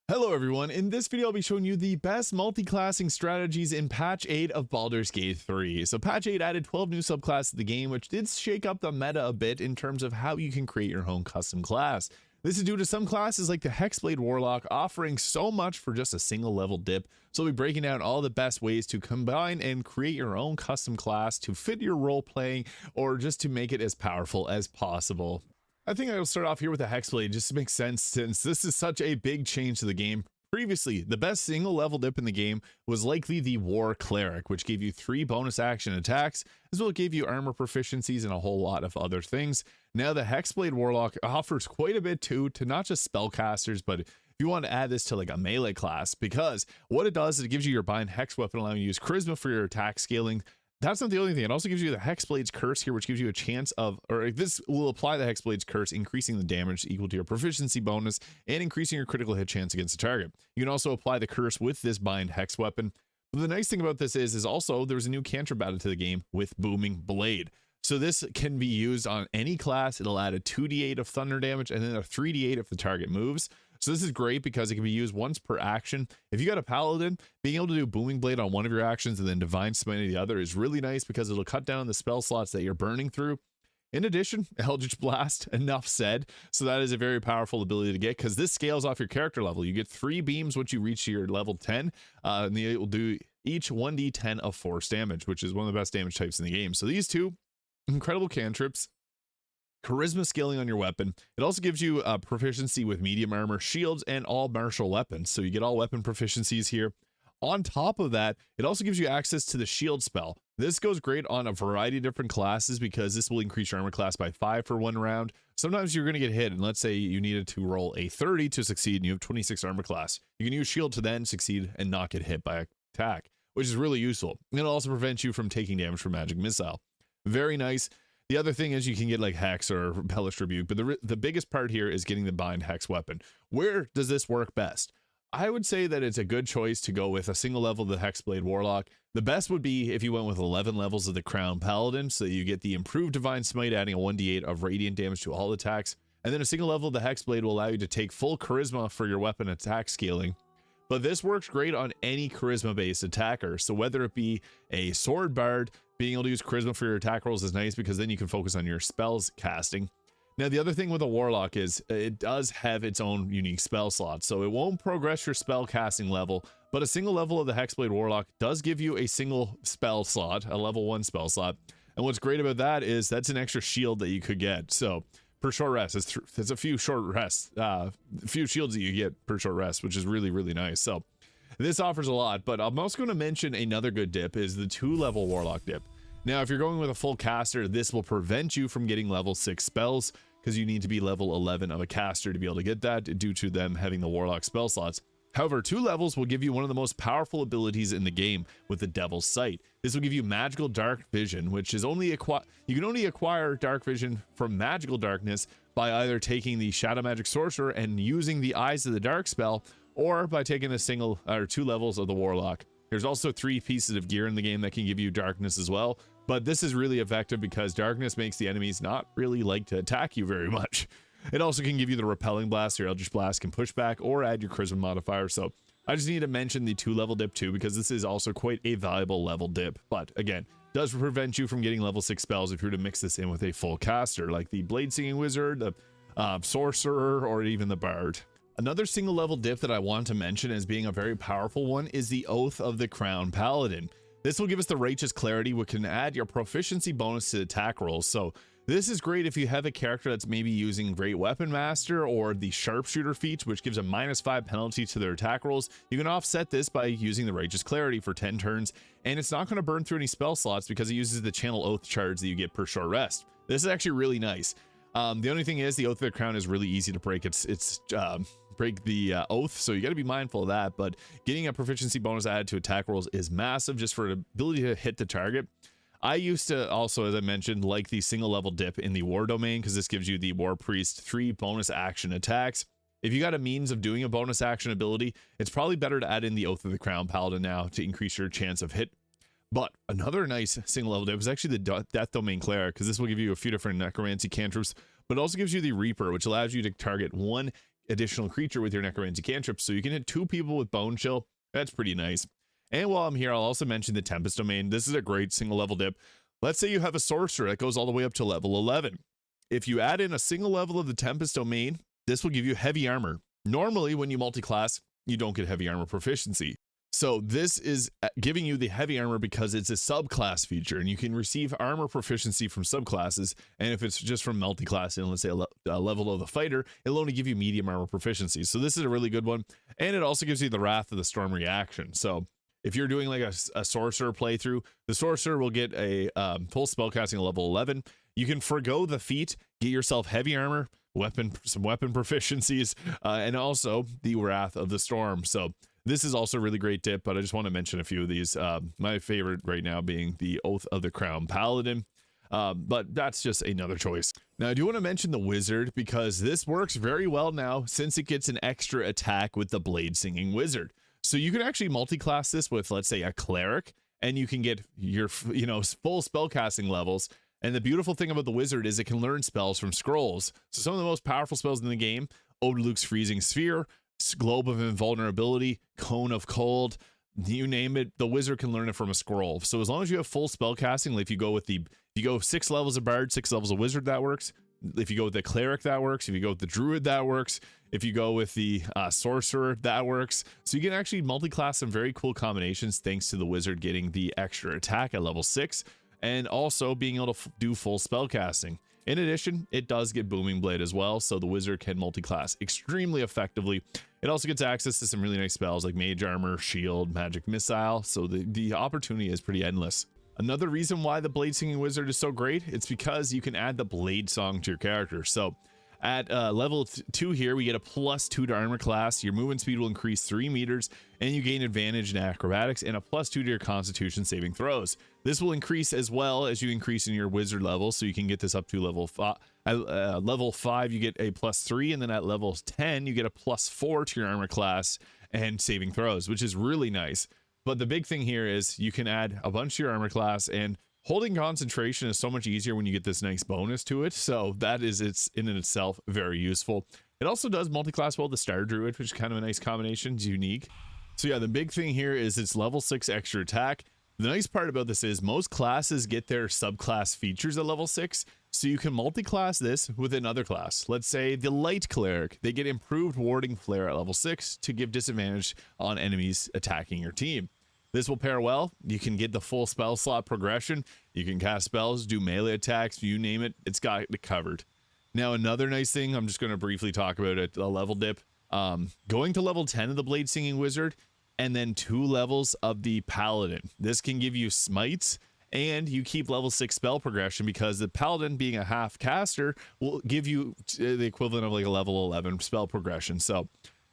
Hello everyone, in this video I'll be showing you the best multi-classing strategies in patch 8 of Baldur's Gate 3. So patch 8 added 12 new subclasses to the game, which did shake up the meta a bit in terms of how you can create your own custom class. This is due to some classes like the Hexblade Warlock offering so much for just a single level dip, so we'll be breaking down all the best ways to combine and create your own custom class to fit your role playing or just to make it as powerful as possible. I think I'll start off here with the Hexblade just to make sense since this is such a big change to the game. Previously, the best single level dip in the game was likely the War Cleric, which gave you 3 bonus action attacks, as well as gave you armor proficiencies and a whole lot of other things. Now the Hexblade Warlock offers quite a bit too, to not just spellcasters, but if you want to add this to like a melee class, because what it does is it gives you your bind hex weapon, allowing you to use charisma for your attack scaling. That's not the only thing. It also gives you the Hexblade's Curse here, which gives you a chance of, or this will apply the Hexblade's Curse, increasing the damage equal to your proficiency bonus and increasing your critical hit chance against a target. You can also apply the Curse with this bind hex weapon. But the nice thing about this is also there's a new cantrip added to the game with Booming Blade. So this can be used on any class. It'll add a 2d8 of thunder damage and then a 3d8 if the target moves. So this is great because it can be used once per action. If you got a Paladin, being able to do Booming Blade on one of your actions and then Divine Smite on the other is really nice because it'll cut down the spell slots that you're burning through. In addition, Eldritch Blast, enough said. So that is a very powerful ability to get because this scales off your character level. You get 3 beams once you reach your level 10, and it will do each 1d10 of force damage, which is one of the best damage types in the game. So these two incredible cantrips. Charisma scaling on your weapon. It also gives you proficiency with medium armor, shields, and all martial weapons. So you get all weapon proficiencies here. On top of that, it also gives you access to the shield spell. This goes great on a variety of different classes because this will increase your armor class by 5 for 1 round. Sometimes you're going to get hit, and let's say you needed to roll a 30 to succeed and you have 26 armor class. You can use shield to then succeed and not get hit by attack, which is really useful. It'll also prevent you from taking damage from magic missile. Very nice. The other thing is you can get like Hex or Hellish Rebuke, but the biggest part here is getting the Bind Hex weapon. Where does this work best? I would say that it's a good choice to go with a single level of the Hexblade Warlock. The best would be if you went with 11 levels of the Crown Paladin, so you get the improved Divine Smite, adding a 1d8 of radiant damage to all attacks, and then a single level of the Hexblade will allow you to take full charisma for your weapon attack scaling. But this works great on any charisma-based attacker, so whether it be a sword bard, being able to use charisma for your attack rolls is nice because then you can focus on your spells casting. Now, the other thing with a warlock is it does have its own unique spell slot, so it won't progress your spell casting level, but a single level of the Hexblade Warlock does give you a single spell slot, a level 1 spell slot. And what's great about that is that's an extra shield that you could get. So per short rest, it's a few short rests, a few shields that you get per short rest, which is really, really nice. So this offers a lot, but I'm also going to mention another good dip is the 2-level Warlock dip. Now, if you're going with a full caster, this will prevent you from getting level 6 spells because you need to be level 11 of a caster to be able to get that due to them having the Warlock spell slots. However, 2 levels will give you one of the most powerful abilities in the game with the Devil's Sight. This will give you magical dark vision, which is only you can only acquire dark vision from magical darkness by either taking the Shadow Magic Sorcerer and using the Eyes of the Dark spell, or by taking a single or 2 levels of the Warlock. There's also 3 pieces of gear in the game that can give you darkness as well, but this is really effective because darkness makes the enemies not really like to attack you very much. It also can give you the Repelling Blast. Your Eldritch Blast can push back or add your Charisma modifier. So I just need to mention the 2-level dip too, because this is also quite a valuable level dip. But again, does prevent you from getting level 6 spells if you were to mix this in with a full caster, like the Bladesinging Wizard, the Sorcerer, or even the Bard. Another single level dip that I want to mention as being a very powerful one is the Oath of the Crown Paladin. This will give us the Righteous Clarity, which can add your proficiency bonus to attack rolls. So this is great if you have a character that's maybe using Great Weapon Master or the Sharpshooter feat, which gives a -5 penalty to their attack rolls. You can offset this by using the Righteous Clarity for 10 turns, and it's not going to burn through any spell slots because it uses the Channel Oath charge that you get per short rest. This is actually really nice. The only thing is the Oath of the Crown is really easy to break. It's break the oath, so you got to be mindful of that, but getting a proficiency bonus added to attack rolls is massive just for the ability to hit the target. I used to also, as I mentioned, like the single level dip in the War Domain because this gives you the War Priest 3 bonus action attacks. If you got a means of doing a bonus action ability, it's probably better to add in the Oath of the Crown Paladin now to increase your chance of hit. But another nice single level dip is actually the Death Domain Cleric, because this will give you a few different necromancy cantrips, but it also gives you the Reaper, which allows you to target one additional creature with your necromancy cantrip, so you can hit 2 people with Bone Chill. That's pretty nice. And while I'm here, I'll also mention the Tempest Domain. This is a great single level dip. Let's say you have a sorcerer that goes all the way up to level 11. If you add in a single level of the Tempest Domain, this will give you heavy armor. Normally, when you multi-class, you don't get heavy armor proficiency. So this is giving you the heavy armor because it's a subclass feature, and you can receive armor proficiency from subclasses. And if it's just from multi-class and let's say a level of the fighter, it'll only give you medium armor proficiency. So this is a really good one. And it also gives you the Wrath of the Storm reaction. So if you're doing like a sorcerer playthrough, the sorcerer will get a full spellcasting at level 11. You can forgo the feat, get yourself heavy armor, some weapon proficiencies, and also the Wrath of the Storm. So this is also a really great dip, but I just want to mention a few of these. My favorite right now being the Oath of the Crown Paladin, but that's just another choice. Now I do want to mention the Wizard because this works very well now since it gets an extra attack with the Bladesinging Wizard. So you can actually multi-class this with, let's say, a Cleric, and you can get your, full spellcasting levels. And the beautiful thing about the Wizard is it can learn spells from scrolls. So some of the most powerful spells in the game: Luke's Freezing Sphere, Globe of Invulnerability, Cone of Cold, you name it, the Wizard can learn it from a scroll. So as long as you have full spellcasting, like if you go 6 levels of Bard, 6 levels of Wizard, that works. If you go with the Cleric, that works. If you go with the Druid, that works. If you go with the Sorcerer, that works. So you can actually multi-class some very cool combinations thanks to the Wizard getting the extra attack at level 6 and also being able to do full spellcasting. In addition, it does get Booming Blade as well, so the Wizard can multi-class extremely effectively. It also gets access to some really nice spells like Mage Armor, Shield, Magic Missile, so the opportunity is pretty endless. Another reason why the Bladesinging Wizard is so great, it's because you can add the Blade Song to your character. So at level 2 here, we get a +2 to armor class. Your movement speed will increase 3 meters, and you gain advantage in acrobatics and a +2 to your constitution saving throws. This will increase as well as you increase in your wizard level, so you can get this up to level 5. Level 5, you get a +3, and then at level 10, you get a +4 to your armor class and saving throws, which is really nice. But the big thing here is you can add a bunch to your armor class, and holding concentration is so much easier when you get this nice bonus to it. So that is, it's in itself very useful. It also does multi-class well the Star Druid, which is kind of a nice combination. It's unique. So yeah, the big thing here is it's level 6 extra attack. The nice part about this is most classes get their subclass features at level 6. So you can multi-class this with another class. Let's say the Light Cleric, they get improved Warding Flare at level 6 to give disadvantage on enemies attacking your team. This will pair well. You can get the full spell slot progression. You can cast spells, do melee attacks, you name it. It's got it covered. Now, another nice thing I'm just going to briefly talk about at a level dip. Going to level 10 of the Bladesinging Wizard and then 2 levels of the Paladin. This can give you smites, and you keep level 6 spell progression because the Paladin, being a half caster, will give you the equivalent of like a level 11 spell progression. So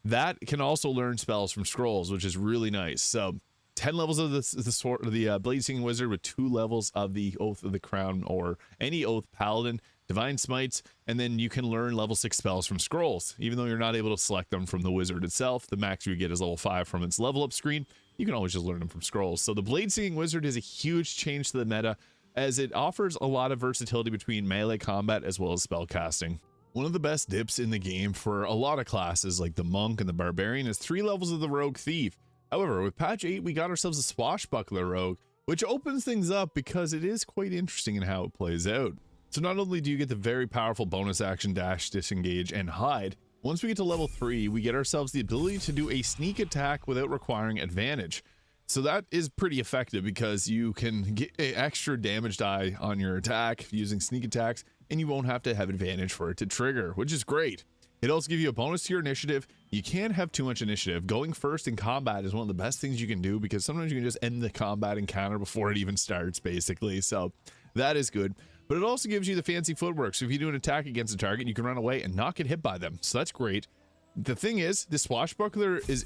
that can also learn spells from scrolls, which is really nice. So 10 levels of the Bladesinging Wizard with 2 levels of the Oath of the Crown or any Oath Paladin, Divine Smites, and then you can learn level 6 spells from scrolls. Even though you're not able to select them from the Wizard itself, the max you get is level 5 from its level up screen. You can always just learn them from scrolls. So the Bladesinging Wizard is a huge change to the meta, as it offers a lot of versatility between melee combat as well as spellcasting. One of the best dips in the game for a lot of classes like the Monk and the Barbarian is 3 levels of the Rogue Thief. However, with patch 8, we got ourselves a Swashbuckler Rogue, which opens things up because it is quite interesting in how it plays out. So not only do you get the very powerful bonus action dash, disengage, and hide, once we get to level 3, we get ourselves the ability to do a sneak attack without requiring advantage. So that is pretty effective because you can get an extra damage die on your attack using sneak attacks, and you won't have to have advantage for it to trigger, which is great. It also gives you a bonus to your initiative. You can't have too much initiative. Going first in combat is one of the best things you can do because sometimes you can just end the combat encounter before it even starts, basically. So that is good. But it also gives you the fancy footwork. So if you do an attack against a target, you can run away and not get hit by them. So that's great. The thing is, this Swashbuckler is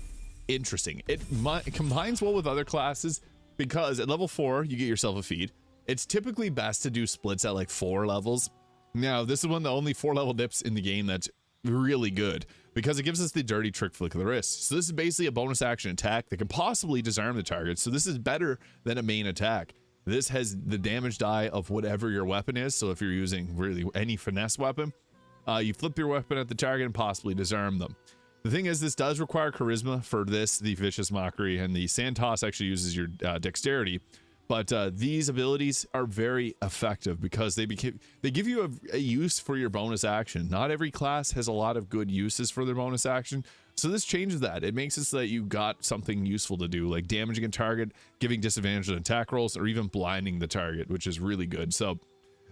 interesting. It combines well with other classes because at level 4, you get yourself a feed. It's typically best to do splits at like 4 levels. Now, this is one of the only 4 level dips in the game that's really good because it gives us the dirty trick flick of the wrist. So this is basically a bonus action attack that can possibly disarm the target. So this is better than a main attack. This has the damage die of whatever your weapon is. So if you're using really any finesse weapon, You flip your weapon at the target and possibly disarm them. The thing is, this does require charisma for this, the Vicious Mockery, and the Sand Toss actually uses your dexterity. But these abilities are very effective because they give you a use for your bonus action. Not every class has a lot of good uses for their bonus action, so this changes that. It makes it so that you got something useful to do, like damaging a target, giving disadvantage on attack rolls, or even blinding the target, which is really good. So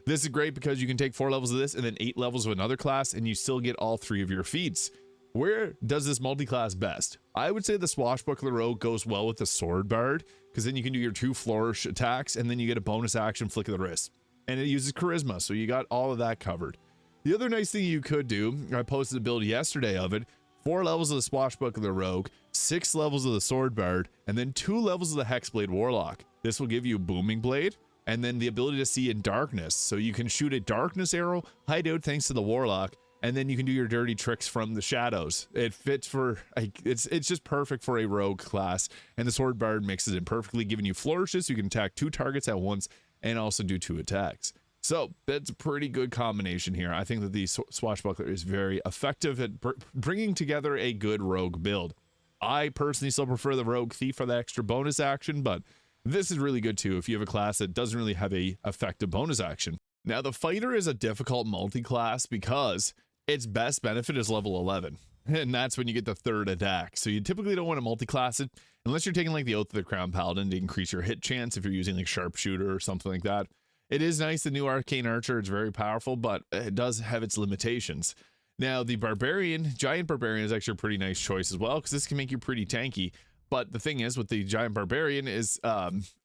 this is great because you can take 4 levels of this and then 8 levels of another class, and you still get all 3 of your feats. Where does this multi-class best? I would say the Swashbuckler Rogue goes well with the Sword Bard, because then you can do your 2 flourish attacks, and then you get a bonus action flick of the wrist. And it uses charisma, so you got all of that covered. The other nice thing you could do, I posted a build yesterday of it, 4 levels of the Swashbuckler Rogue, 6 levels of the Sword Bard, and then 2 levels of the Hexblade Warlock. This will give you Booming Blade, and then the ability to see in darkness, so you can shoot a darkness arrow, hide out thanks to the Warlock, and then you can do your dirty tricks from the shadows. It fits for, it's just perfect for a rogue class, and the Sword Bard mixes it perfectly, giving you flourishes. You can attack 2 targets at once and also do 2 attacks. So that's a pretty good combination here. I think that the Swashbuckler is very effective at bringing together a good rogue build. I personally still prefer the Rogue Thief for the extra bonus action, but this is really good too if you have a class that doesn't really have a effective bonus action. Now, the Fighter is a difficult multi-class because its best benefit is level 11, and that's when you get the 3rd attack. So you typically don't want to multi-class it unless you're taking like the Oath of the Crown Paladin to increase your hit chance if you're using like Sharpshooter or something like that. It is nice, the new Arcane Archer, it's very powerful, but it does have its limitations. Now, the Barbarian, Giant Barbarian is actually a pretty nice choice as well, because this can make you pretty tanky. But the thing is with the Giant Barbarian is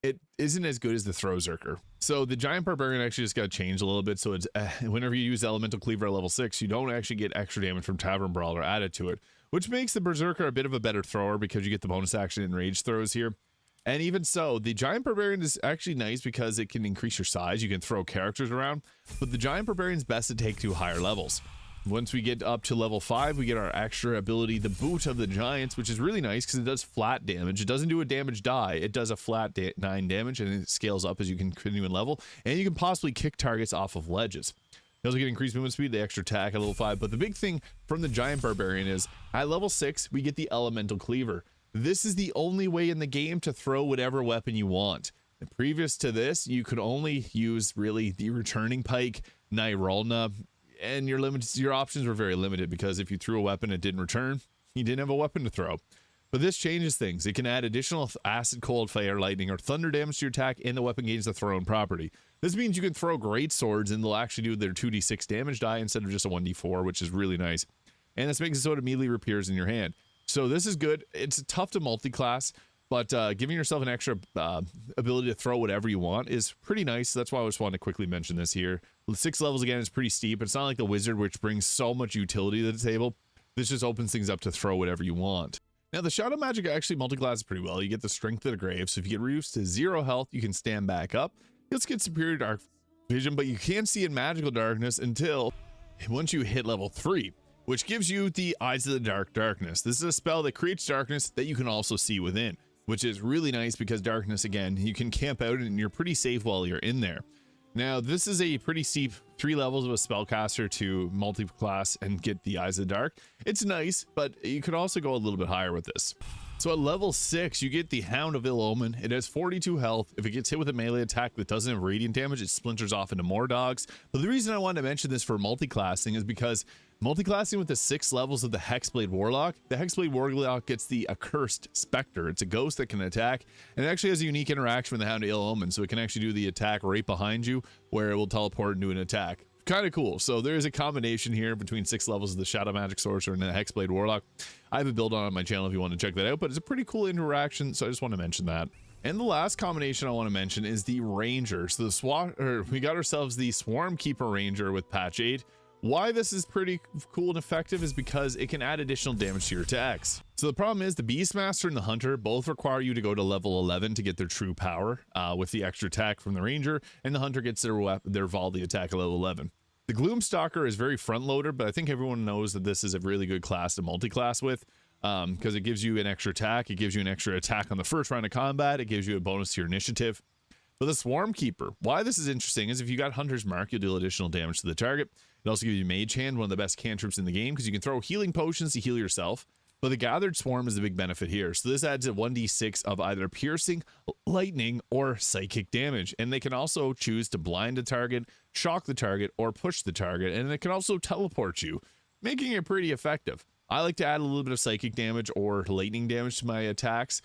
it isn't as good as the Throw Zerker. So the Giant Barbarian actually just got changed a little bit. So it's whenever you use Elemental Cleaver at level 6, you don't actually get extra damage from Tavern Brawler added to it, which makes the Berserker a bit of a better thrower because you get the bonus action in rage throws here. And even so, the Giant Barbarian is actually nice because it can increase your size. You can throw characters around, but the Giant Barbarian is best to take to higher levels. Once we get up to level 5, we get our extra ability, the Boot of the Giants, which is really nice because it does flat damage. It doesn't do a damage die. It does a flat 9 damage, and it scales up as you can continue in level. And you can possibly kick targets off of ledges. You also get increased movement speed, the extra attack at level 5. But the big thing from the Giant Barbarian is, at level 6, we get the Elemental Cleaver. This is the only way in the game to throw whatever weapon you want. And previous to this, you could only use, really, the Returning Pike, Nyrulna, and your options were very limited because if you threw a weapon it didn't return, you didn't have a weapon to throw. But this changes things. It can add additional acid, cold, fire, lightning, or thunder damage to your attack, and the weapon gains the thrown property. This means you can throw great swords and they'll actually do their 2d6 damage die instead of just a 1d4, which is really nice. And this makes it so it immediately appears in your hand. So this is good. It's tough to multi-class, but giving yourself an extra ability to throw whatever you want is pretty nice. That's why I just wanted to quickly mention this here. 6 levels again is pretty steep. It's not like the Wizard, which brings so much utility to the table. This just opens things up to throw whatever you want. Now, the Shadow Magic actually multi-classes pretty well. You get the Strength of the Grave, so if you get reduced to 0 health, you can stand back up. You'll get Superior Dark Vision, but you can't see in Magical Darkness until once you hit level 3, which gives you the Eyes of the Darkness. This is a spell that creates darkness that you can also see within, which is really nice because darkness, again, you can camp out and you're pretty safe while you're in there. Now, this is a pretty steep 3 levels of a spellcaster to multi-class and get the Eyes of the Dark. It's nice, but you could also go a little bit higher with this. So at level 6, you get the Hound of Ill Omen. It has 42 health. If it gets hit with a melee attack that doesn't have radiant damage, it splinters off into more dogs. But the reason I wanted to mention this for multi-classing is because multi-classing with the 6 levels of the Hexblade Warlock, the Hexblade Warlock gets the Accursed Spectre. It's a ghost that can attack, and it actually has a unique interaction with the Hound of Ill Omen, so it can actually do the attack right behind you, where it will teleport into an attack. Kind of cool. So there is a combination here between 6 levels of the Shadow Magic Sorcerer and the Hexblade Warlock. I have a build on my channel if you want to check that out, but it's a pretty cool interaction, so I just want to mention that. And the last combination I want to mention is the Ranger. So we got ourselves the Swarmkeeper Ranger with patch 8. Why this is pretty cool and effective is because it can add additional damage to your attacks. So the problem is the Beastmaster and the Hunter both require you to go to level 11 to get their true power with the extra attack from the Ranger, and the Hunter gets their volley attack at level 11. The Gloomstalker is very front loader, but I think everyone knows that this is a really good class to multi-class with because it gives you an extra attack. It gives you an extra attack on the first round of combat. It gives you a bonus to your initiative. But the Swarmkeeper, why this is interesting is if you got Hunter's Mark, you'll deal additional damage to the target. It also gives you Mage Hand, one of the best cantrips in the game, because you can throw healing potions to heal yourself. But the Gathered Swarm is the big benefit here. So this adds a 1d6 of either piercing, lightning, or psychic damage. And they can also choose to blind the target, shock the target, or push the target. And it can also teleport you, making it pretty effective. I like to add a little bit of psychic damage or lightning damage to my attacks.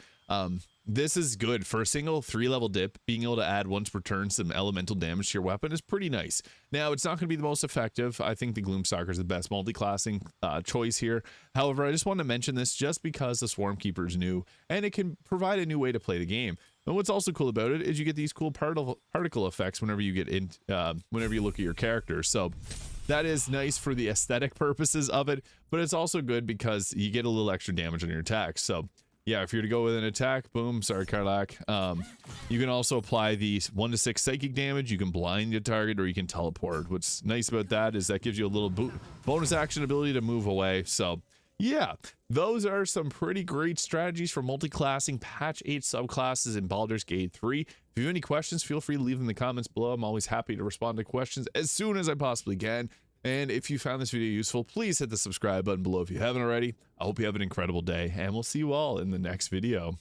This is good for a single 3-level dip. Being able to add once per turn some elemental damage to your weapon is pretty nice. Now, it's not going to be the most effective. I think the Gloomstalker is the best multiclassing choice here. However, I just want to mention this just because the Swarmkeeper is new and it can provide a new way to play the game. And what's also cool about it is you get these cool particle effects whenever you get in, whenever you look at your character. So that is nice for the aesthetic purposes of it, but it's also good because you get a little extra damage on your attacks. So yeah, if you're to go with an attack, boom, sorry, Karlak. You can also apply the 1 to 6 psychic damage. You can blind your target or you can teleport. What's nice about that is that gives you a little bonus action ability to move away. So yeah, those are some pretty great strategies for multiclassing patch 8 subclasses in Baldur's Gate 3. If you have any questions, feel free to leave them in the comments below. I'm always happy to respond to questions as soon as I possibly can. And if you found this video useful, please hit the subscribe button below if you haven't already. I hope you have an incredible day, and we'll see you all in the next video.